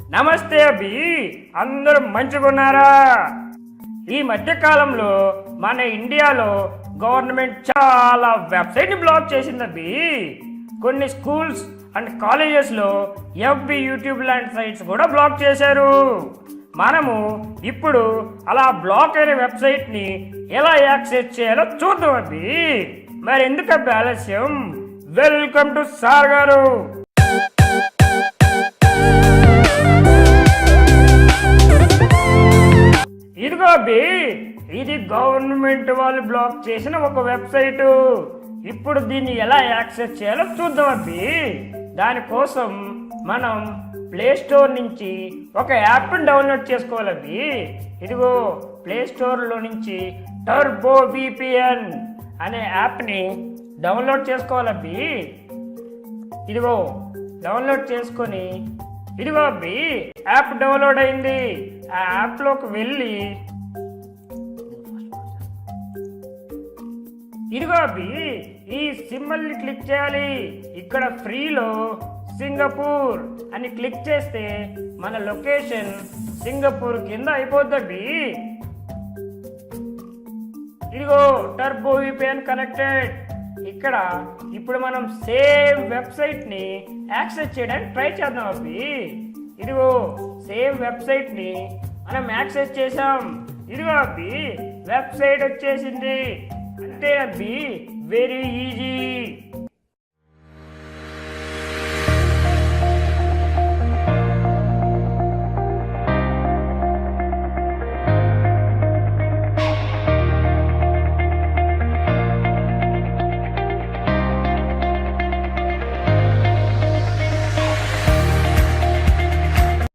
నమస్తే అబ్బి, అందరూ మంచిగున్నారా? ఈ మధ్య కాలంలో మన ఇండియాలో గవర్నమెంట్ చాలా వెబ్సైట్ని బ్లాక్ చేసింది అబ్బి. కొన్ని స్కూల్స్ అండ్ కాలేజెస్లో ఎఫ్బి, యూట్యూబ్ లాంటి సైట్స్ కూడా బ్లాక్ చేశారు. మనము ఇప్పుడు అలా బ్లాక్ అయిన వెబ్సైట్ని ఎలా యాక్సెస్ చేయాలో చూద్దాం అబ్బి. మరి ఎందుకబ్బి ఆలస్యం? వెల్కమ్ టు సార్ గారు. ఇదిగో అబ్బి, ఇది గవర్నమెంట్ వాళ్ళు బ్లాక్ చేసిన ఒక వెబ్సైటు. ఇప్పుడు దీన్ని ఎలా యాక్సెస్ చేయాలో చూద్దాం అబ్బి. దానికోసం మనం ప్లే స్టోర్ నుంచి ఒక యాప్ని డౌన్లోడ్ చేసుకోవాలబ్బి. ఇదిగో ప్లే స్టోర్లో నుంచి టర్బో విపిఎన్ అనే యాప్ని డౌన్లోడ్ చేసుకోవాలబ్బి. ఇదిగో డౌన్లోడ్ చేసుకొని, ఇదిగో అబ్బి యాప్ డౌన్లోడ్ అయింది. ఆ యాప్లోకి వెళ్ళి, ఇదిగో అబ్బి ఈ సింబల్ని క్లిక్ చేయాలి. ఇక్కడ ఫ్రీలో సింగపూర్ అని క్లిక్ చేస్తే మన లొకేషన్ సింగపూర్ కింద అయిపోద్దబ్బి. ఇదిగో టర్బో విపిఎన్ కనెక్టెడ్. ఇక్కడ ఇప్పుడు మనం సేమ్ వెబ్సైట్ ని యాక్సెస్ చేయడానికి ట్రై చేద్దాం అబ్బి. ఇదిగో సేమ్ వెబ్సైట్ ని మనం యాక్సెస్ చేసాం. ఇదిగో అబ్బి వెబ్సైట్ వచ్చేసింది. అంటే అబ్బి వెరీ ఈజీ.